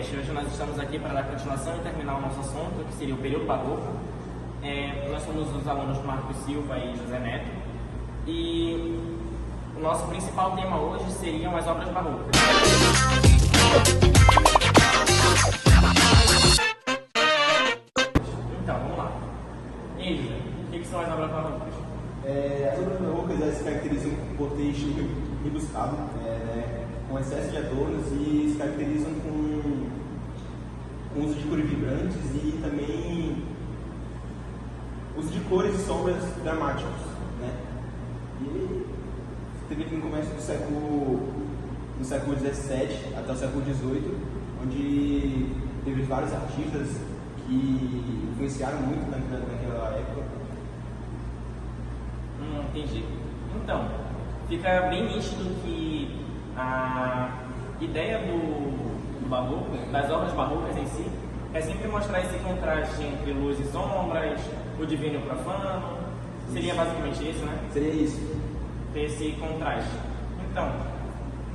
podcast. Hoje nós estamos aqui para dar continuação e terminar o nosso assunto, que seria o período barroco. Nós somos os alunos Marcos Silva e José Neto. E o nosso principal tema hoje seriam as obras barrocas. Então, vamos lá. Isa, o que são as obras barrocas? As obras barrocas se caracterizam por ter estilo rebuscado, com excesso de adornos, e se caracterizam com uso de cores vibrantes e também uso de cores e sombras dramáticos. E teve aqui no começo do século XVII até o século XVIII, onde teve vários artistas que influenciaram muito naquela época. Entendi. Então, fica bem nítido que a ideia do barroco, das obras barrocas em si, é sempre mostrar esse contraste entre luz e sombras, o divino e o profano. Seria basicamente isso, né? Seria isso. Ter esse contraste. Então,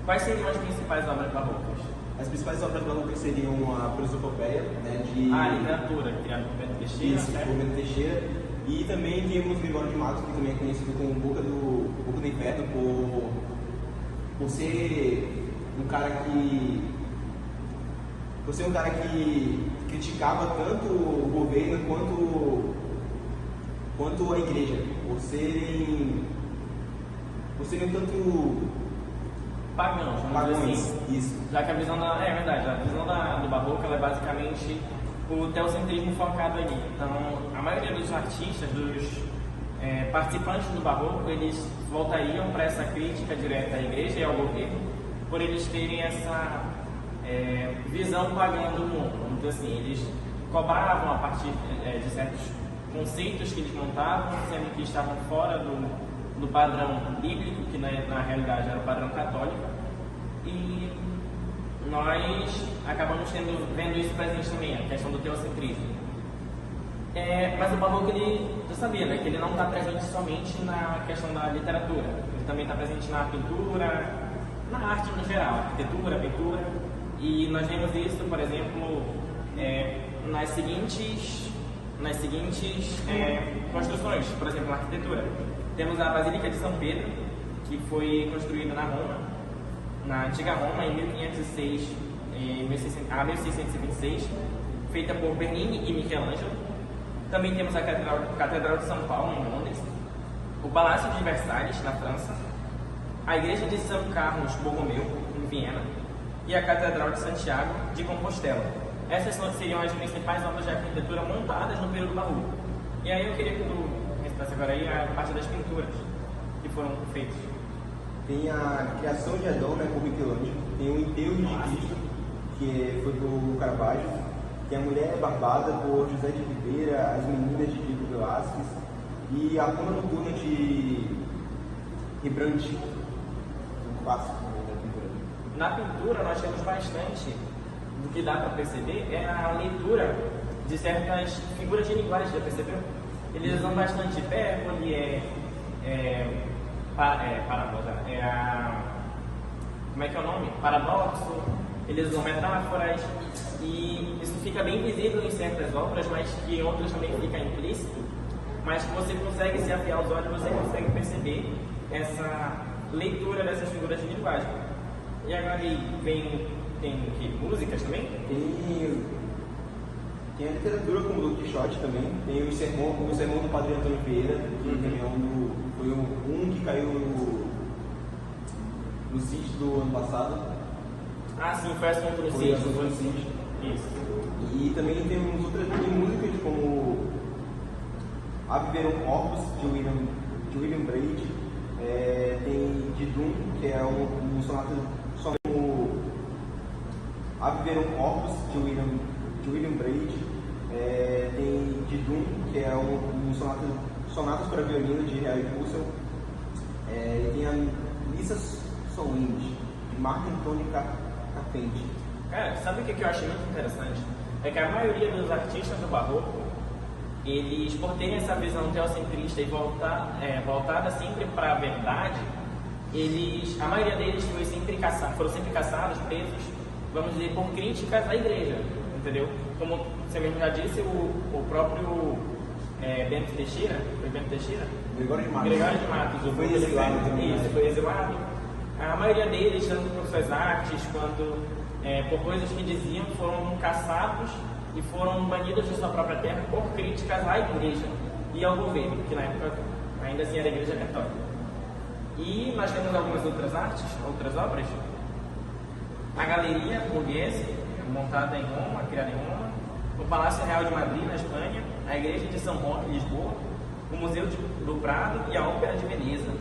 quais seriam as principais obras barrocas? As principais obras barrocas seriam a prosopopeia, A literatura, criada por Bento Teixeira, isso, por Bento Teixeira. E também temos Gregório de Matos, que também é conhecido como Boca do Inferno, por ser um cara que criticava tanto o governo quanto a igreja, por serem tanto pagãos, vamos dizer assim. Isso. Já que a visão do barroco ela é basicamente o teocentrismo focado ali. Então, a maioria dos artistas, dos participantes do barroco, eles voltariam para essa crítica direta à igreja e ao governo, por eles terem essa visão pagã do mundo. Vamos dizer assim, eles cobravam a partir de certos conceitos que eles montavam, sendo que estavam fora do padrão bíblico, que na realidade era o padrão católico, e nós acabamos vendo isso presente também, a questão do teocentrismo. Mas o barroco, ele já sabia, que ele não está presente somente na questão da literatura, ele também está presente na pintura, na arte no geral, arquitetura, pintura, e nós vemos isso, por exemplo, nas seguintes construções. Por exemplo, na arquitetura, temos a Basílica de São Pedro, que foi construída na antiga Roma, em 1506 a 1626, feita por Bernini e Michelangelo. Também temos a Catedral de São Paulo, em Londres, o Palácio de Versalhes, na França, a Igreja de São Carlos Borromeu, em Viena, e a Catedral de Santiago de Compostela. Essas seriam as principais obras de arquitetura montadas no período barroco. E aí eu queria que tu recitasse agora aí a parte das pinturas que foram feitas. Tem a criação de Adão, por Michelangelo. Tem o enterro de Cristo, que foi por Caravaggio. Tem a Mulher Barbada, por José de Ribeira, As Meninas de Diego Velázquez. E a Cona Noturna de Rembrandt, um clássico da pintura. Na pintura nós temos bastante do que dá para perceber é a leitura de certas figuras de linguagem, já percebeu? Eles usam bastante hipérbole, como é que é o nome? Paradoxo, eles usam metáforas, e isso fica bem visível em certas obras, mas que em outras também fica implícito, mas que você consegue se afiar os olhos, você consegue perceber essa leitura dessas figuras de linguagem. E agora tem músicas também? Tem a literatura, como o Don Quixote também. Tem o sermão do Padre Antônio Vieira, que também foi um que caiu no sítio do ano passado. Ah, sim, foi assunto no sítio. Isso. E também temos outras músicas, como Ave Verum Corpus, de William Braid. Tem de Dum, que é um sonata. Ave Verum Corpus, de William Braid. Tem de Dum, que é sonatas para violino de Harry Purcell. Tem a Missa Solemne, de Marco Antônio Carpenti. Cara, sabe o que eu acho muito interessante? É que a maioria dos artistas do barroco, eles, por terem essa visão teocentrista e voltada sempre para a verdade, a maioria deles foram sempre caçados, presos, vamos dizer, por críticas à igreja, entendeu? Como você mesmo já disse, o próprio Bento Teixeira, foi Bento Teixeira? Gregório de Matos. Gregório de Matos, o foi exilado também. Isso, foi exilado. A maioria deles, tanto por suas artes quanto por coisas que diziam, foram caçados e foram banidos de sua própria terra por críticas à igreja e ao governo, que na época ainda assim era a igreja católica. E nós temos algumas outras artes, outras obras. A Galeria Borghese, montada em Roma, criada em Roma, o Palácio Real de Madrid, na Espanha, a Igreja de São Roque, em Lisboa, o Museu do Prado e a Ópera de Veneza.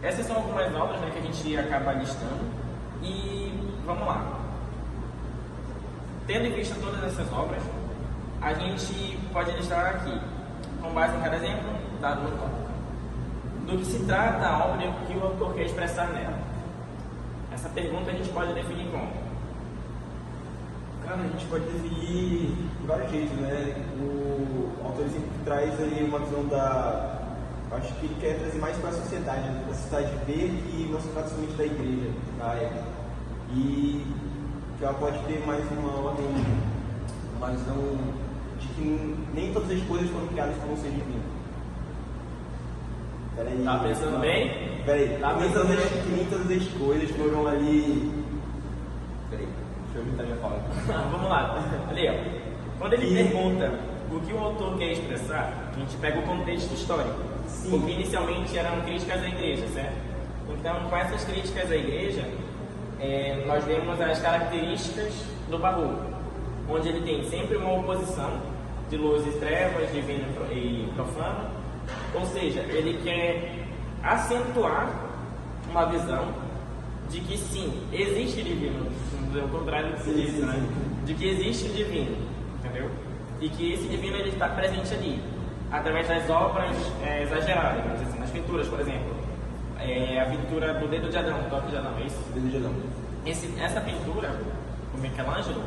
Essas são algumas obras, né, que a gente acaba listando. E vamos lá. Tendo em vista todas essas obras, a gente pode listar aqui, com base em cada exemplo, dado no tópico, do que se trata a obra e o que o autor quer expressar nela. Essa pergunta a gente pode definir como? Cara, a gente pode definir de vários jeitos, né? O autor sempre traz aí uma visão da... Acho que ele quer trazer mais para a sociedade, né? Para a sociedade ver que não se trata somente da igreja, da época. E que ela pode ter mais uma visão de que nem todas as coisas foram criadas por um ser divino. Peraí. Tá pensando bem? Peraí. Tá pensando bem? Que nem todas as coisas foram ali... Peraí. Deixa eu evitar minha fala. Vamos lá. Ali, ó. Quando ele pergunta o que o autor quer expressar, a gente pega o contexto histórico. Sim. Porque inicialmente eram críticas à igreja, certo? Então, com essas críticas à igreja, nós vemos as características do barroco, onde ele tem sempre uma oposição de luz e trevas, divino e profano. Ou seja, ele quer acentuar uma visão de que sim, existe divino, ao contrário do que se diz, né? De que existe divino, entendeu? E que esse divino ele está presente ali, através das obras exageradas, vamos dizer assim, nas pinturas, por exemplo. A pintura do Dedo de Adão, o toque de Adão, é isso? Dedo de Adão. Essa pintura, o Michelangelo,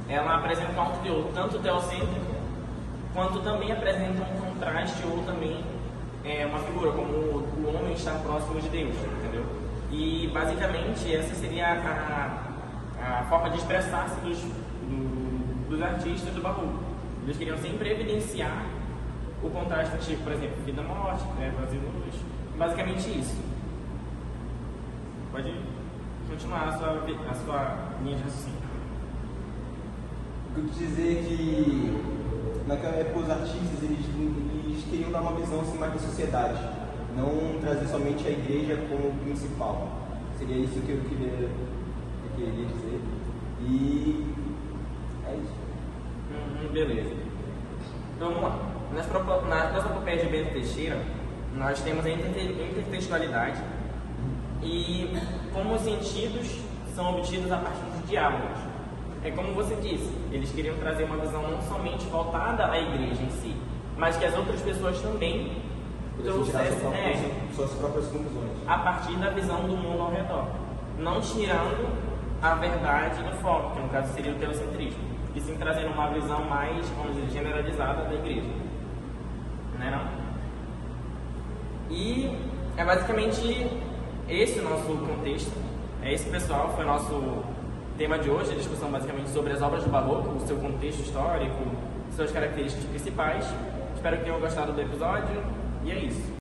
ela apresenta um teor tanto teocêntrico, quanto também apresenta um contraste ou também uma figura, como o homem está próximo de Deus, entendeu? E basicamente essa seria a forma de expressar-se dos artistas do barroco. Eles queriam sempre evidenciar o contraste, tipo, por exemplo, vida e morte, vazio e luz. Basicamente isso. Pode continuar a sua linha de raciocínio. Eu quis dizer que naquela época os artistas eles queriam dar uma visão assim, mais da sociedade, não trazer somente a igreja como principal. Seria isso que eu queria dizer. E é isso. Beleza. Então vamos lá. Na prosopopeia de Bento Teixeira, nós temos a intertextualidade e como os sentidos são obtidos a partir dos diálogos. É como você disse, eles queriam trazer uma visão não somente voltada à igreja em si, mas que as outras pessoas também trouxessem suas próprias conclusões a partir da visão do mundo ao redor, não tirando a verdade do foco, que no caso seria o teocentrismo, e sim trazendo uma visão mais, vamos dizer, generalizada da igreja. Não é não? E é basicamente esse o nosso contexto. Esse, pessoal, foi o nosso tema de hoje, a discussão basicamente sobre as obras do barroco, o seu contexto histórico, suas características principais. Espero que tenham gostado do episódio, e é isso.